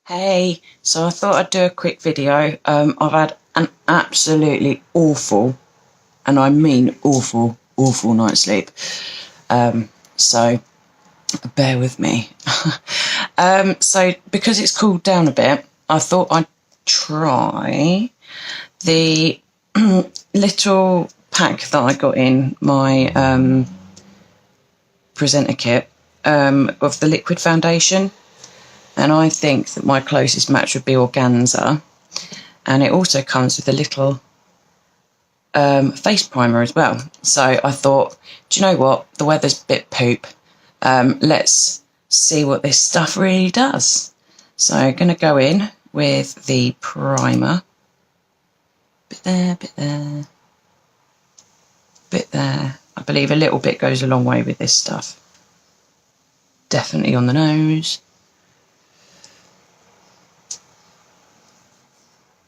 Hey, so I thought I'd do a quick video. I've had an absolutely awful, and I mean awful, awful night's sleep. So bear with me. So because it's cooled down a bit, I thought I'd try the little pack that I got in my presenter kit of the liquid foundation. And I think that my closest match would be organza. And it also comes with a little face primer as well. So I thought, do you know what? The weather's a bit poop. Let's see what this stuff really does. So I'm going to go in with the primer. Bit there, bit there, bit there. I believe a little bit goes a long way with this stuff. Definitely on the nose.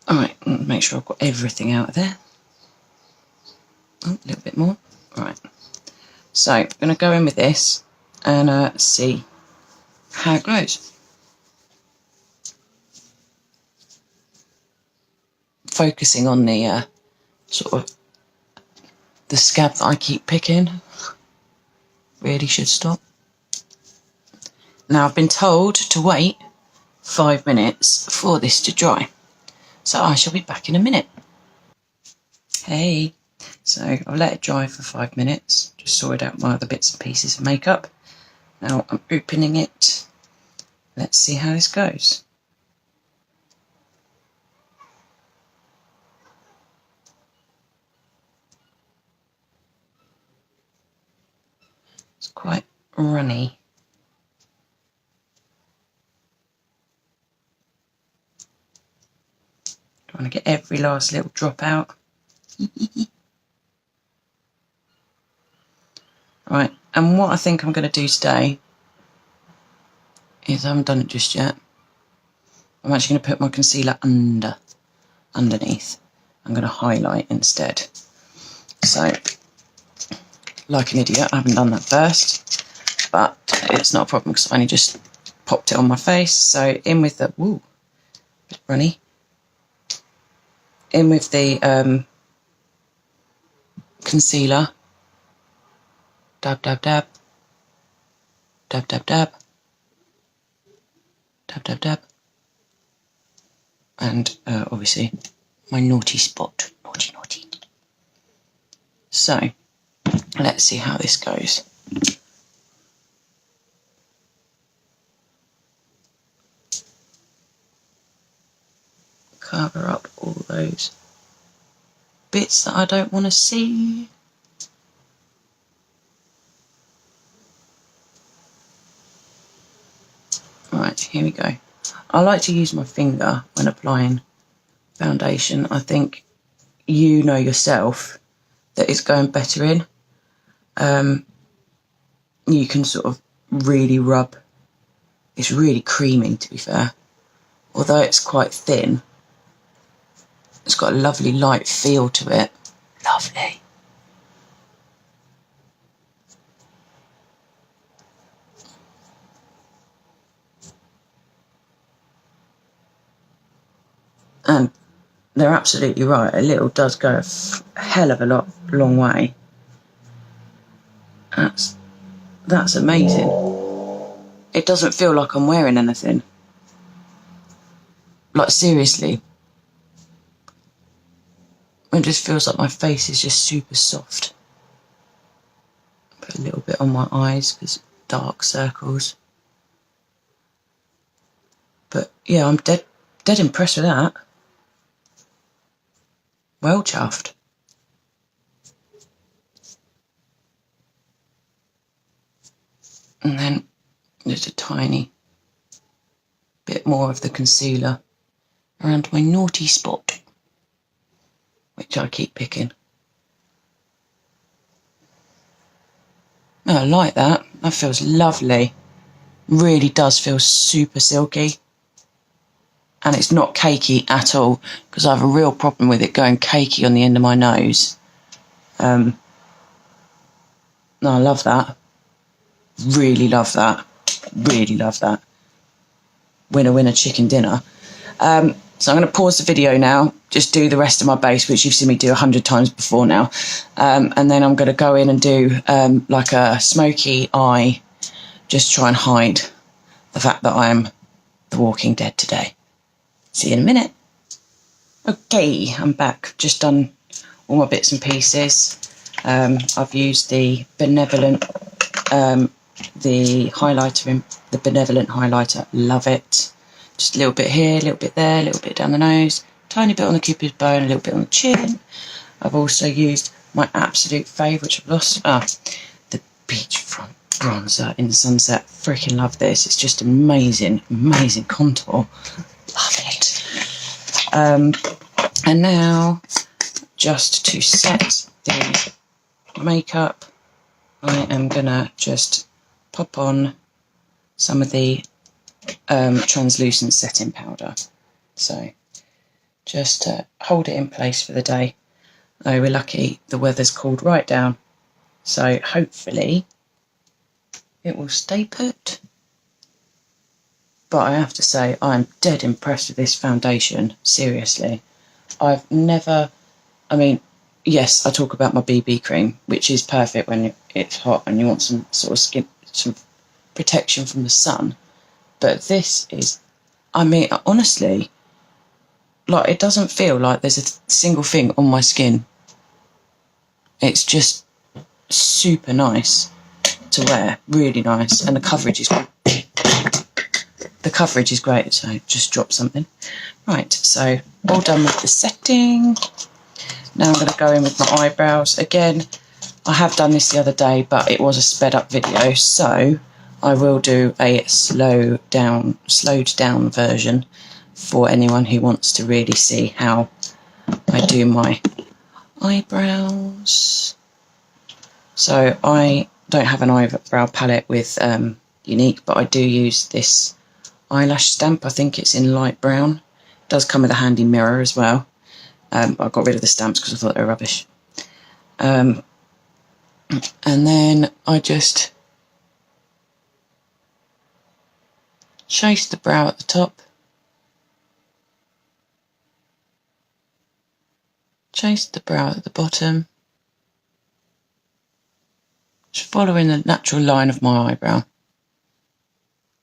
Alright, make sure I've got everything out of there. Oh, a little bit more. Alright. So, I'm going to go in with this and see how it glows. Focusing on the sort of the scab that I keep picking. Really should stop. Now, I've been told to wait 5 minutes for this to dry. So I shall be back in a minute. Hey, so I've let it dry for 5 minutes, just sorted out my other bits and pieces of makeup. Now I'm opening it. Let's see how this goes. It's quite runny. Trying to get every last little drop out. Right, and what I think I'm going to do today is, I haven't done it just yet, I'm actually going to put my concealer underneath. I'm going to highlight instead. So, like an idiot, I haven't done that first, but it's not a problem because I only just popped it on my face. So in with the, woo, bit runny. In with the concealer. Dab, dab, dab. Dab, dab, dab. Dab, dab, dab. And obviously my naughty spot. Naughty, naughty. So, let's see how this goes. Cover up all those bits that I don't want to see. Right, here we go. I like to use my finger when applying foundation. I think you know yourself that it's going better in. You can sort of really rub. It's really creamy, to be fair. Although it's quite thin, it's got a lovely light feel to it. Lovely. And they're absolutely right. A little does go a hell of a long way. That's amazing. It doesn't feel like I'm wearing anything. Like, seriously. It just feels like my face is just super soft. Put a little bit on my eyes because dark circles. But yeah, I'm dead impressed with that. Well chuffed. And then just a tiny bit more of the concealer around my naughty spot, which I keep picking. Oh, I like that. That feels lovely. Really does feel super silky. And it's not cakey at all, because I have a real problem with it going cakey on the end of my nose. No, I love that. Really love that. Really love that. winner, winner, chicken dinner. So I'm going to pause the video now, just do the rest of my base, which you've seen me do 100 times before now. And then I'm going to go in and do like a smoky eye, just try and hide the fact that I am The Walking Dead today. See you in a minute. Okay, I'm back. Just done all my bits and pieces. I've used the Benevolent, the highlighter, the Benevolent highlighter. Love it. Just a little bit here, a little bit there, a little bit down the nose, tiny bit on the cupid's bow, and a little bit on the chin. I've also used my absolute favourite, which I've lost, the Beachfront bronzer in the Sunset. Freaking love this. It's just amazing, amazing contour. Love it. And now, just to set the makeup, I am gonna just pop on some of the translucent setting powder. So just to hold it in place for the day. Oh, we're lucky the weather's cooled right down, so hopefully it will stay put. But I have to say, I'm dead impressed with this foundation, seriously. I've never, I mean, yes, I talk about my BB cream, which is perfect when it's hot and you want some sort of skin, some protection from the sun. But this is, I mean, honestly, like, it doesn't feel like there's a single thing on my skin. It's just super nice to wear, really nice, and the coverage is great. The coverage is great, so just drop something. Right, so all done with the setting. Now I'm going to go in with my eyebrows. Again, I have done this the other day, but it was a sped up video, so I will do a slowed down version for anyone who wants to really see how I do my eyebrows. So I don't have an eyebrow palette with Unique, but I do use this eyelash stamp. I think it's in light brown. It does come with a handy mirror as well. But I got rid of the stamps because I thought they were rubbish. And then I just chase the brow at the top, chase the brow at the bottom, just following the natural line of my eyebrow,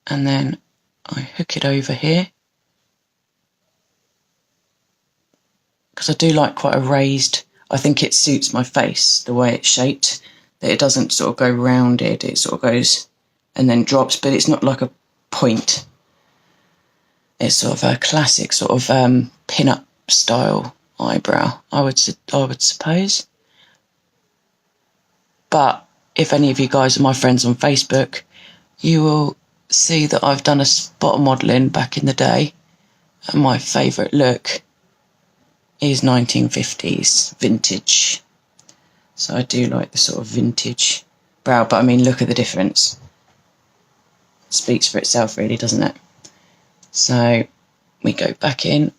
and then I hook it over here, because I do like quite a raised, I think it suits my face, the way it's shaped, that it doesn't sort of go rounded, it sort of goes and then drops, but it's not like a point. It's sort of a classic sort of pin-up style eyebrow, I would suppose. But if any of you guys are my friends on Facebook, you will see that I've done a spot modelling back in the day, and my favourite look is 1950s vintage. So I do like the sort of vintage brow, but I mean, look at the difference. It speaks for itself really, doesn't it? So we go back in,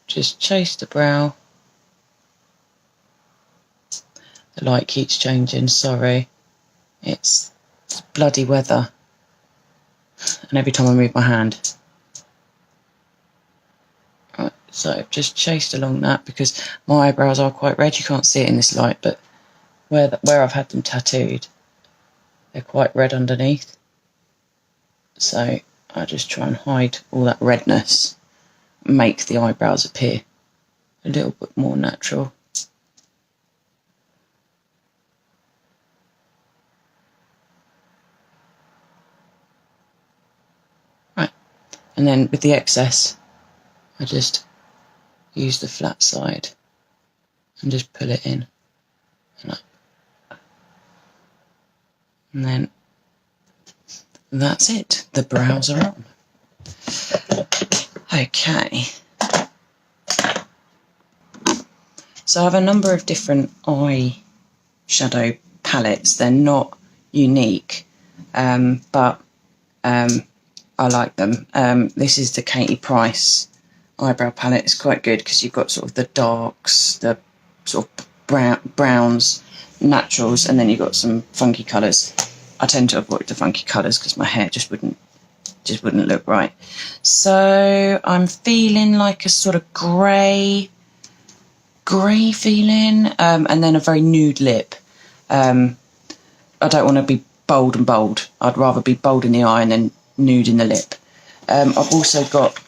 just chase the brow. The light keeps changing, sorry. It's bloody weather. And every time I move my hand. Right, so I've just chased along that because my eyebrows are quite red. You can't see it in this light, but where I've had them tattooed, they're quite red underneath. So I just try and hide all that redness, make the eyebrows appear a little bit more natural. Right, and then with the excess, I just use the flat side and just pull it in and up. And then that's it, the brows are on. Okay. So I have a number of different eye shadow palettes. They're not unique, but I like them. This is the Katie Price eyebrow palette. It's quite good because you've got sort of the darks, the sort of browns, naturals, and then you've got some funky colours. I tend to avoid the funky colours because my hair just wouldn't Just wouldn't look right. So I'm feeling like a sort of grey feeling, and then a very nude lip. I don't want to be bold and bold. I'd rather be bold in the eye and then nude in the lip. I've also got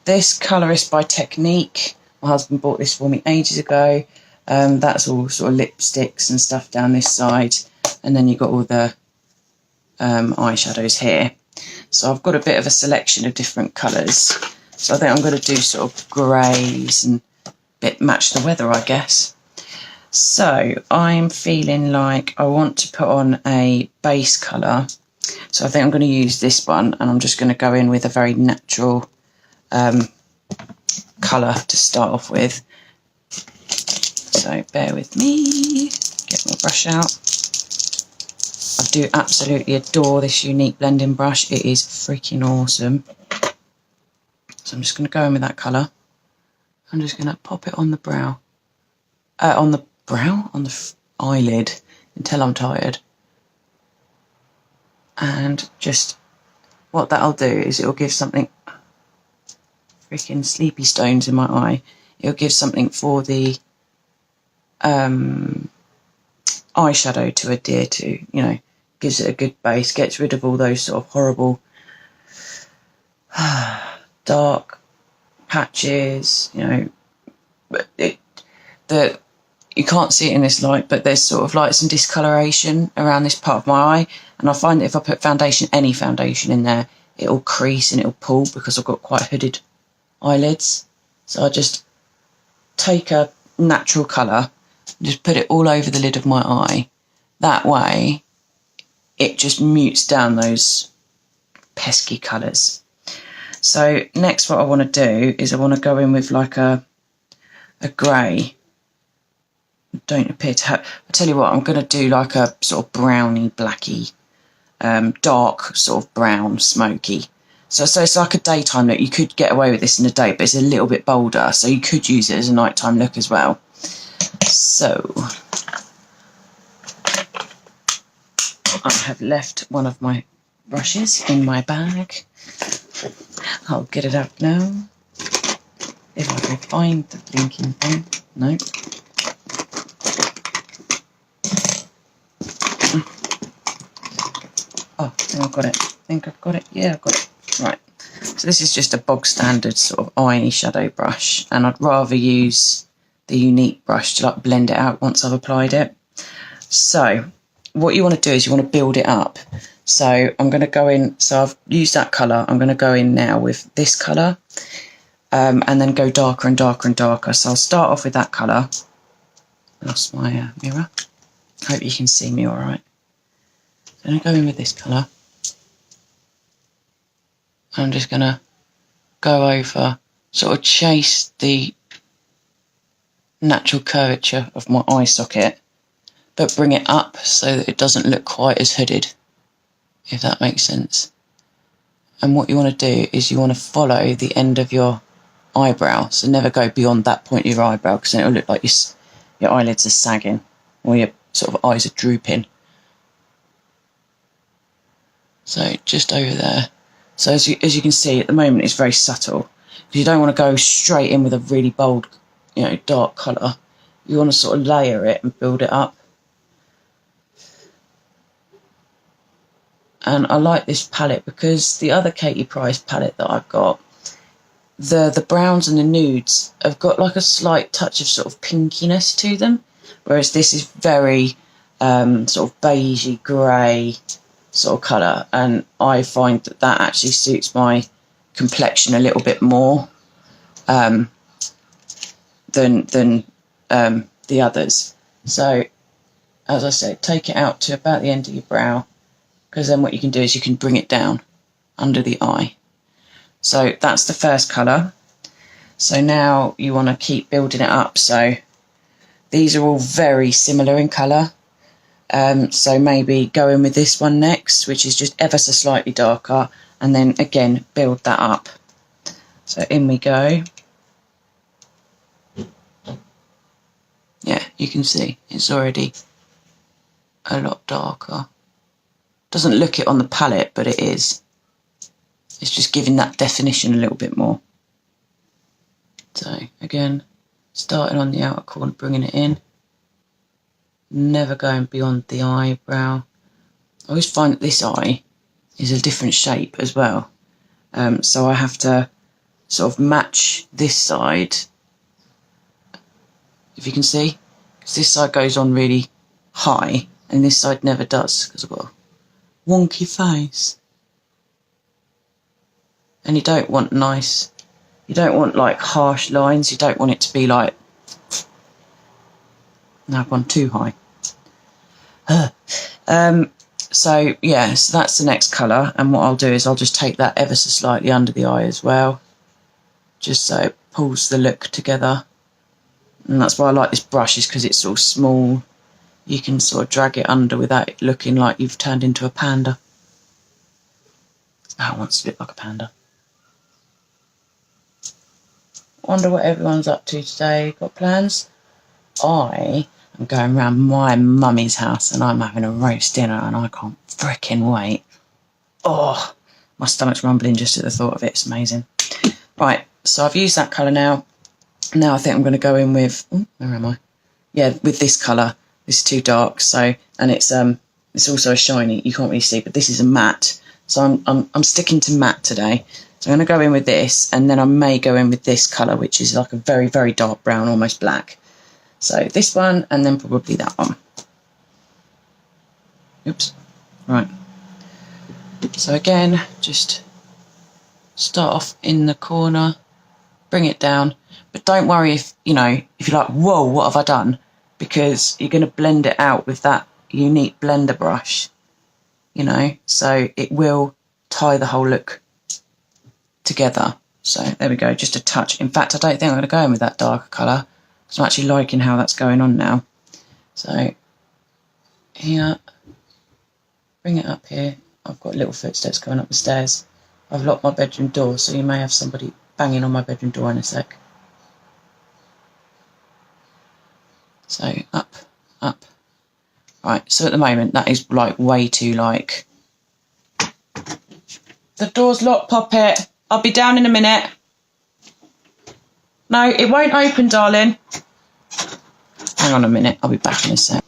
this Colourist by Technique. My husband bought this for me ages ago. That's all sort of lipsticks and stuff down this side, and then you've got all the eyeshadows here. So I've got a bit of a selection of different colours. So I think I'm going to do sort of greys and match the weather, I guess. So I'm feeling like I want to put on a base colour. So I think I'm going to use this one, and I'm just going to go in with a very natural colour to start off with. So bear with me, get my brush out. I do absolutely adore this Unique blending brush. It is freaking awesome. So I'm just going to go in with that colour. I'm just going to pop it on the brow. On the eyelid until I'm tired. And just what that'll do is it'll give something, freaking sleepy stones in my eye. It'll give something for the eyeshadow to adhere to, you know, gives it a good base, gets rid of all those sort of horrible dark patches, you know. But you can't see it in this light, but there's sort of like some discoloration around this part of my eye, and I find that if I put foundation, any foundation in there, it'll crease and it'll pull because I've got quite hooded eyelids. So I just take a natural colour, just put it all over the lid of my eye. That way it just mutes down those pesky colours. So next what I want to do is I want to go in with like a grey. Don't appear to have, I tell you what, I'm going to do like a sort of browny blacky, dark sort of brown smoky. So it's like a daytime look. You could get away with this in the day, but it's a little bit bolder, so you could use it as a nighttime look as well. So I have left one of my brushes in my bag. I'll get it out now. If I can find the blinking thing. No. Oh, I think I've got it. Yeah, I've got it. Right. So this is just a bog standard sort of eye shadow brush, and I'd rather use the Unique brush to like blend it out once I've applied it. So what you want to do is you want to build it up. So I'm going to go in, so I've used that colour, I'm going to go in now with this colour, and then go darker and darker and darker. So I'll start off with that colour. Lost my mirror. Hope you can see me all right. I'm going to go in with this colour. I'm just going to go over, sort of chase the natural curvature of my eye socket, but bring it up so that it doesn't look quite as hooded, if that makes sense. And what you want to do is you want to follow the end of your eyebrow, so never go beyond that point of your eyebrow, because then it'll look like your eyelids are sagging, or your sort of eyes are drooping. So just over there. So as you can see, at the moment it's very subtle, because you don't want to go straight in with a really bold, you know, dark colour. You want to sort of layer it and build it up. And I like this palette because the other Katie Price palette that I've got, the browns and the nudes have got like a slight touch of sort of pinkiness to them, whereas this is very sort of beigey grey sort of colour, and I find that actually suits my complexion a little bit more than the others. So as I said, take it out to about the end of your brow, because then what you can do is you can bring it down under the eye. So that's the first colour. So now you want to keep building it up. So these are all very similar in colour. So maybe go in with this one next, which is just ever so slightly darker, and then again build that up. So in we go. Yeah, you can see it's already a lot darker. Doesn't look it on the palette, but it is. It's just giving that definition a little bit more. So again, starting on the outer corner, bringing it in, never going beyond the eyebrow. I always find that this eye is a different shape as well. So I have to sort of match this side, if you can see, because this side goes on really high and this side never does because I've got a wonky face. And you don't want nice, you don't want like harsh lines, you don't want it to be like, now I've gone too high. So yeah, so that's the next colour, and what I'll do is I'll just take that ever so slightly under the eye as well, just so it pulls the look together. And that's why I like this brush, is because it's sort of small. You can sort of drag it under without it looking like you've turned into a panda. I want to look like a panda. Wonder what everyone's up to today. Got plans? I am going round my mummy's house and I'm having a roast dinner and I can't frickin' wait. Oh, my stomach's rumbling just at the thought of it. It's amazing. Right, so I've used that colour now. Now I think I'm going to go in with, where am I? Yeah, with this colour. This is too dark, so, and it's also a shiny, you can't really see, but this is a matte. So I'm sticking to matte today. So I'm going to go in with this, and then I may go in with this colour, which is like a very, very dark brown, almost black. So this one, and then probably that one. Oops. Right. So again, just start off in the corner, bring it down. But don't worry if, you know, if you're like, whoa, what have I done? Because you're going to blend it out with that unique blender brush, you know, so it will tie the whole look together. So there we go, just a touch. In fact, I don't think I'm going to go in with that darker colour, because I'm actually liking how that's going on now. So here, bring it up here. I've got little footsteps going up the stairs. I've locked my bedroom door, so you may have somebody banging on my bedroom door in a sec. So up, up. Right, so at the moment that is like way too like. The door's locked, Poppet. I'll be down in a minute. No, it won't open, darling. Hang on a minute, I'll be back in a sec.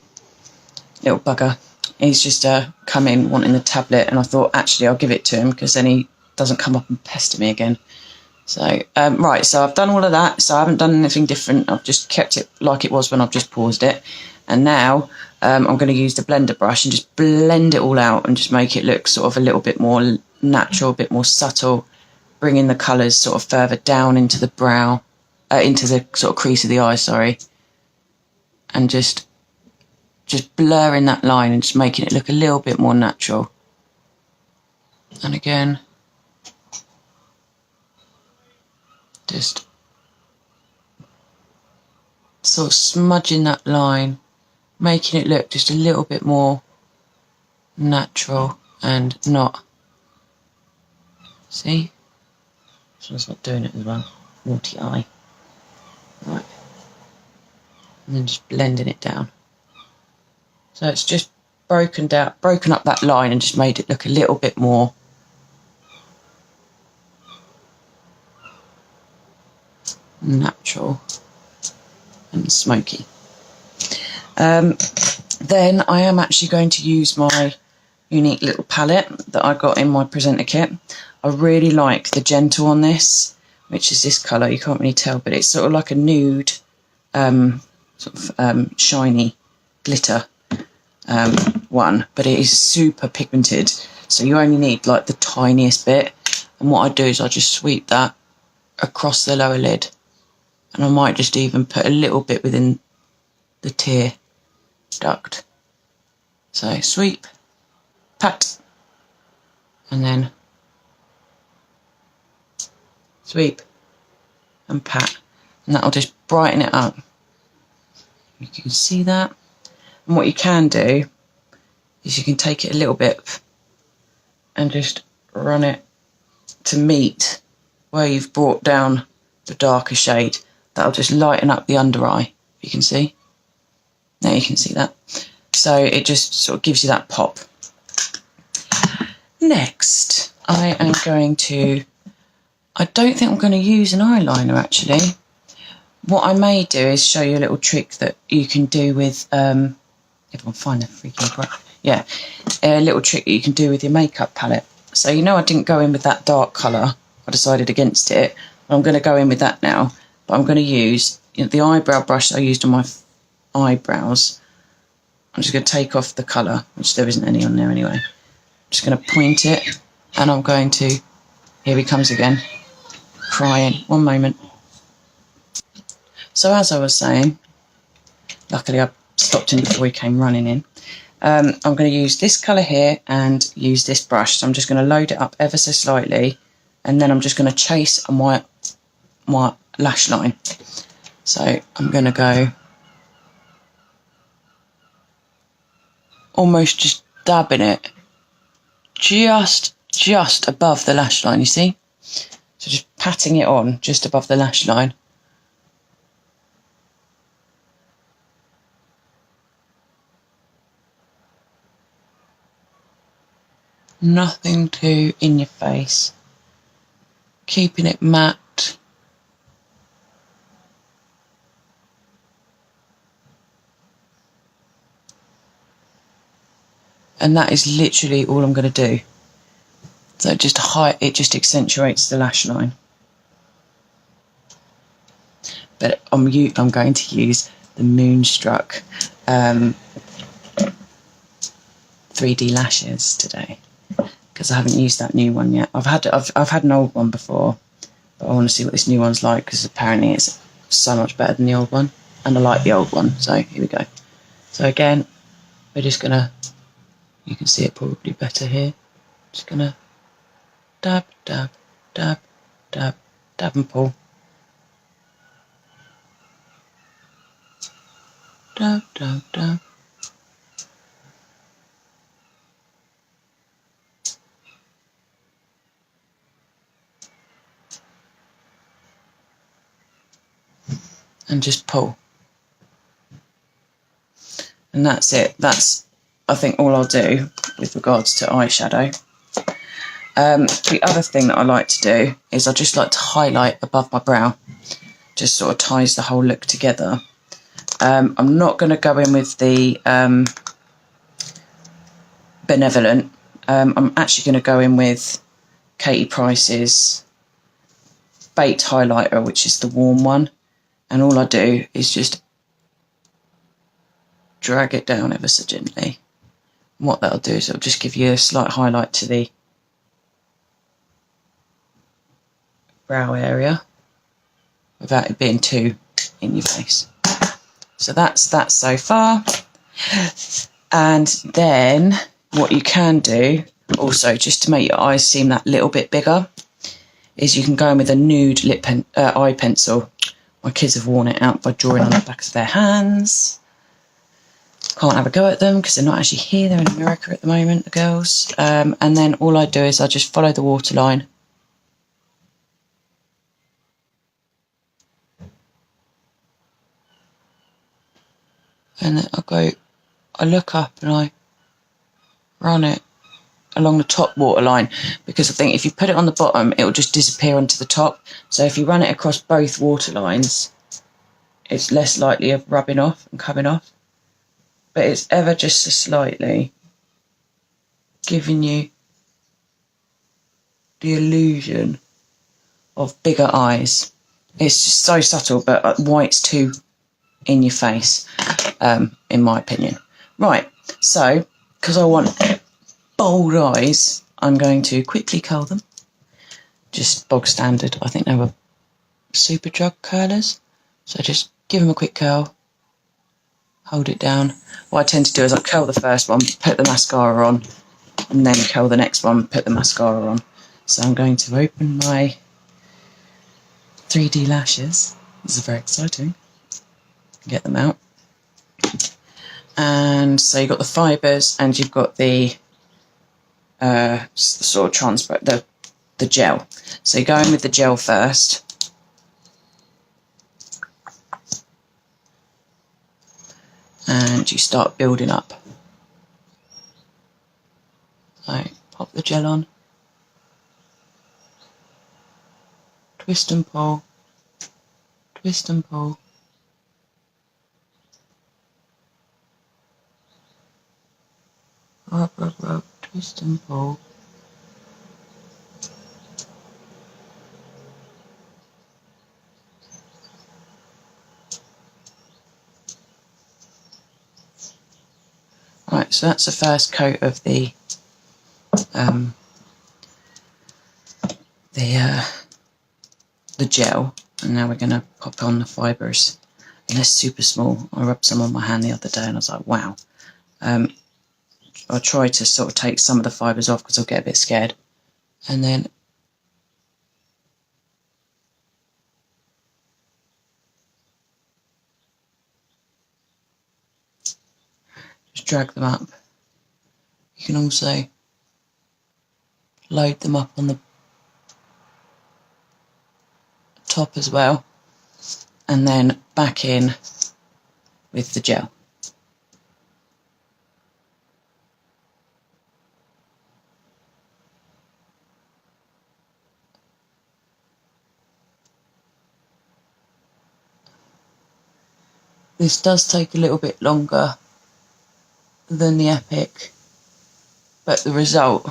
Little bugger. He's just come in wanting the tablet, and I thought actually I'll give it to him because then he doesn't come up and pester me again. So, right, so I've done all of that, so I haven't done anything different. I've just kept it like it was when I've just paused it. And now I'm going to use the blender brush and just blend it all out and just make it look sort of a little bit more natural, a bit more subtle, bringing the colours sort of further down into the brow, into the sort of crease of the eye, sorry. And just blurring that line and just making it look a little bit more natural. And again, just sort of smudging that line, making it look just a little bit more natural and not, see? This one's not doing it as well, naughty eye. Right, and then just blending it down. So it's just broken up that line and just made it look a little bit more natural and smoky. Then I am actually going to use my unique little palette that I got in my presenter kit. I really like the Gentle on this, which is this colour. You can't really tell, but it's sort of like a nude, shiny glitter one, but it is super pigmented, so you only need like the tiniest bit. And what I do is I just sweep that across the lower lid, and I might just even put a little bit within the tear duct. So sweep, pat, and then sweep and pat, and that'll just brighten it up. You can see that. And what you can do is you can take it a little bit and just run it to meet where you've brought down the darker shade. That'll just lighten up the under eye, you can see. Now you can see that. So it just sort of gives you that pop. Next, I am going to, I don't think I'm going to use an eyeliner actually. What I may do is show you a little trick that you can do with, if I can find the freaking brush, yeah, a little trick that you can do with your makeup palette. So you know I didn't go in with that dark colour, I decided against it. I'm going to go in with that now, but I'm going to use the eyebrow brush I used on my eyebrows. I'm just going to take off the colour, which there isn't any on there anyway. I'm just going to point it, and I'm going to, here he comes again, crying. One moment. So as I was saying, luckily I stopped him before he came running in. I'm going to use this colour here and use this brush. So I'm just going to load it up ever so slightly, and then I'm just going to chase my lash line. So I'm going to go almost just dabbing it just above the lash line, you see? So just patting it on just above the lash line. Nothing too in your face. Keeping it matte. And that is literally all I'm going to do. So it just accentuates the lash line. But I'm going to use the Moonstruck 3D lashes today, because I haven't used that new one yet. I've had an old one before, but I want to see what this new one's like, because apparently it's so much better than the old one, and I like the old one. So here we go. So again, we're just gonna, you can see it probably better here. Just gonna dab, dab, dab, dab, dab and pull. Dab, dab, dab. And just pull. And that's it. That's, I think, all I'll do with regards to eyeshadow. The other thing that I like to do is I just like to highlight above my brow. Just sort of ties the whole look together. I'm not going to go in with the Benevolent. I'm actually going to go in with Katie Price's Baked Highlighter, which is the warm one. And all I do is just drag it down ever so gently. And what that'll do is it'll just give you a slight highlight to the brow area without it being too in your face. So that's that so far. And then what you can do also, just to make your eyes seem that little bit bigger, is you can go in with a nude eye pencil. My kids have worn it out by drawing on the back of their hands. Can't have a go at them because they're not actually here, they're in America at the moment, the girls. And then all I do is I just follow the waterline. And then I look up and I run it along the top waterline, because I think if you put it on the bottom, it will just disappear onto the top. So if you run it across both waterlines, it's less likely of rubbing off and coming off. But it's ever just so slightly giving you the illusion of bigger eyes. It's just so subtle, but white's too in your face, in my opinion. Right, so because I want bold eyes, I'm going to quickly curl them. Just bog standard. I think they were Superdrug curlers. So just give them a quick curl. Hold it down. What I tend to do is I curl the first one, put the mascara on, and then curl the next one, put the mascara on. So I'm going to open my 3D lashes. This is very exciting. Get them out. And so you've got the fibres and you've got the sort of transparent, the gel. So you go in with the gel first. And you start building up. So pop the gel on. twist and pull, twist and pull. Rub, rub, rub, twist and pull. Right, so that's the first coat of the gel, and now we're going to pop on the fibres. And they're super small. I rubbed some on my hand the other day and I was like, wow. I'll try to sort of take some of the fibres off because I'll get a bit scared. And then just drag them up. You can also load them up on the top as well, and then back in with the gel. This does take a little bit longer than the Epic, but the result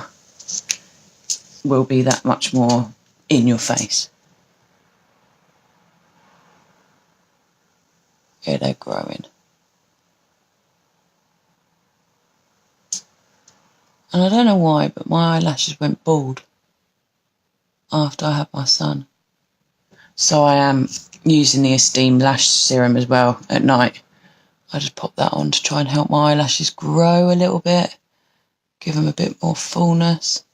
will be that much more in your face. Here they're growing. And I don't know why, but my eyelashes went bald after I had my son. So I am using the H.E.D.S lash serum as well at night. I just pop that on to try and help my eyelashes grow a little bit, give them a bit more fullness.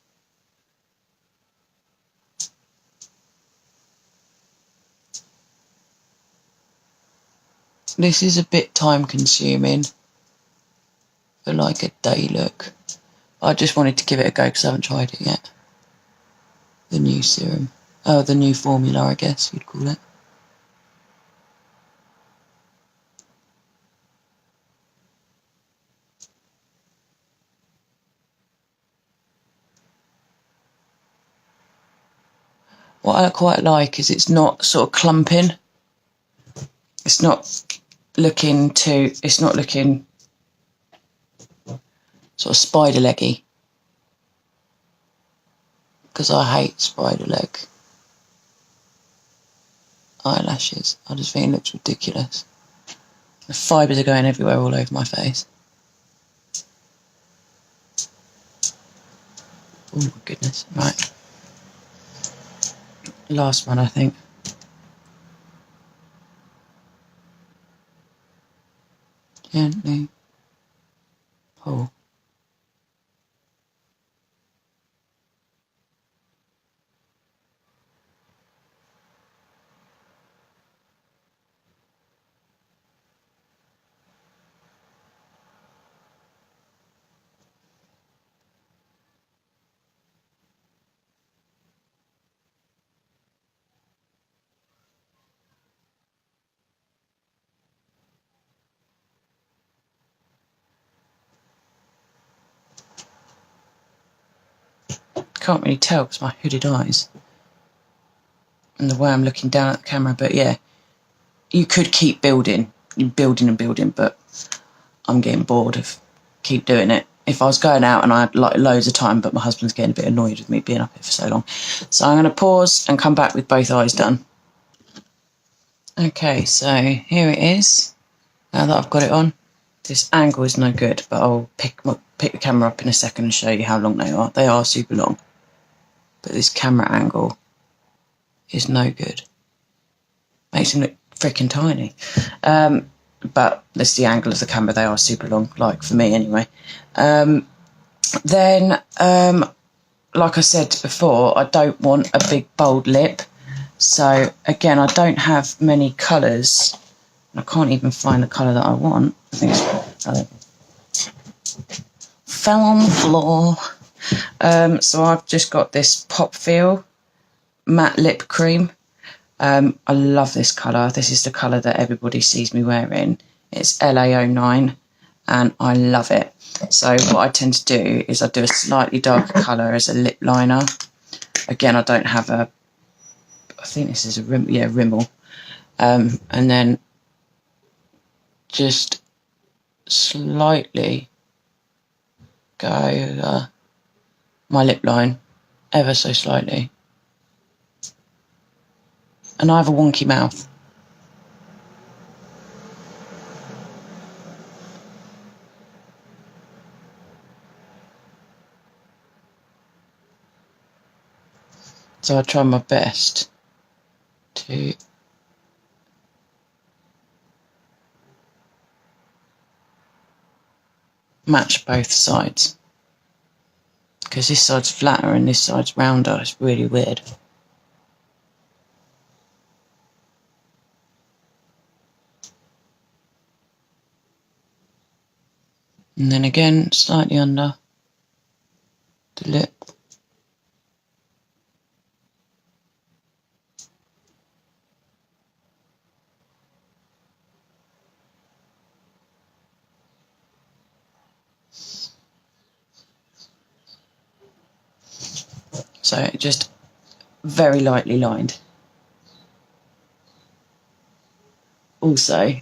This is a bit time consuming for like a day look. I just wanted to give it a go because I haven't tried it yet. The new serum. Oh, the new formula, I guess you'd call it. What I quite like is it's not sort of clumping. It's not looking sort of spider leggy. Because I hate spider leg eyelashes. I just think it looks ridiculous. The fibres are going everywhere all over my face. Oh my goodness, right. Last one, I think. Gently pull. Can't really tell because my hooded eyes and the way I'm looking down at the camera, but yeah, you could keep building, and building, but I'm getting bored of keep doing it. If I was going out and I had like loads of time, but my husband's getting a bit annoyed with me being up here for so long, so I'm going to pause and come back with both eyes done. Okay, so here it is. Now that I've got it on, this angle is no good, but I'll pick the camera up in a second and show you how long they are. They are super long, but this camera angle is no good. Makes them look freaking tiny. But that's the angle of the camera. They are super long, like for me anyway. Then, like I said before, I don't want a big bold lip. So again, I don't have many colours. I can't even find the colour that I want. I think it's fell on the floor. So I've just got this Pop Feel matte lip cream. I love this colour. This is the colour that everybody sees me wearing. It's LA09 and I love it. So what I tend to do is I do a slightly darker colour as a lip liner. Again, I don't have a I think this is a Rimmel. And then just slightly go over my lip line, ever so slightly. And I have a wonky mouth. So I try my best to match both sides, because this side's flatter and this side's rounder. It's really weird. And then again, slightly under the lip. So just very lightly lined. Also,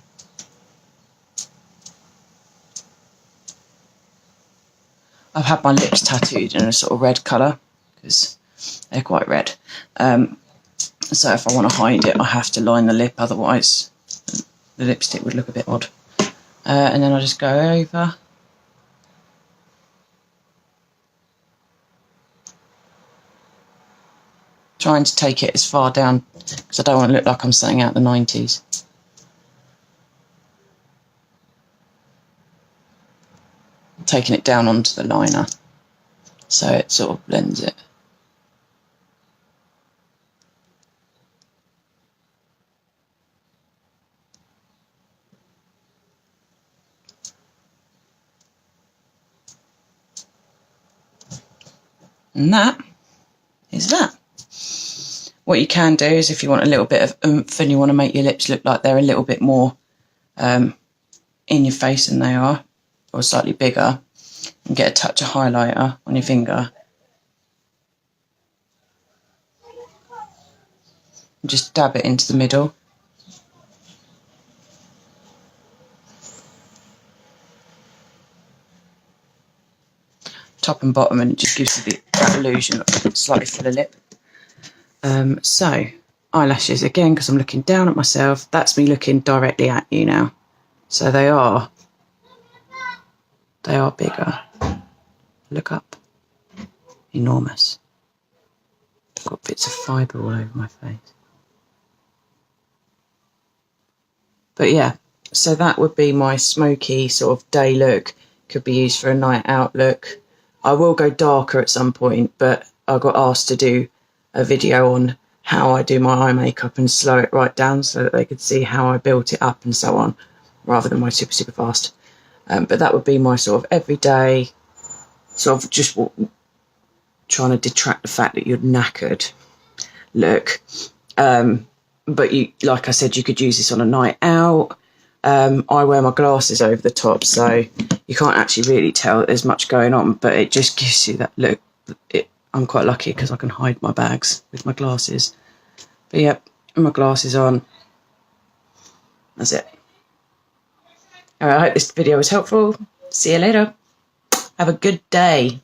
I've had my lips tattooed in a sort of red colour because they're quite red. So if I want to hide it, I have to line the lip, otherwise the lipstick would look a bit odd. And then I just go over. Trying to take it as far down because I don't want to look like I'm setting out the 90s. Taking it down onto the liner so it sort of blends it. And that is that. What you can do is, if you want a little bit of oomph and you want to make your lips look like they're a little bit more in your face than they are, or slightly bigger, and get a touch of highlighter on your finger. And just dab it into the middle. Top and bottom, and it just gives you that illusion of a slightly fuller lip. So, eyelashes again, because I'm looking down at myself. That's me looking directly at you now. So they are bigger. Look up. Enormous. I've got bits of fibre all over my face. But yeah, so that would be my smoky sort of day look. Could be used for a night out look. I will go darker at some point, but I got asked to do a video on how I do my eye makeup and slow it right down so that they could see how I built it up and so on, rather than my super fast. But that would be my sort of everyday, sort of just trying to detract the fact that you're knackered look. But you, like I said, you could use this on a night out. I wear my glasses over the top, so you can't actually really tell that there's much going on, but it just gives you that look. I'm quite lucky because I can hide my bags with my glasses. But yep, yeah, my glasses on. That's it. Alright, I hope this video was helpful. See you later. Have a good day.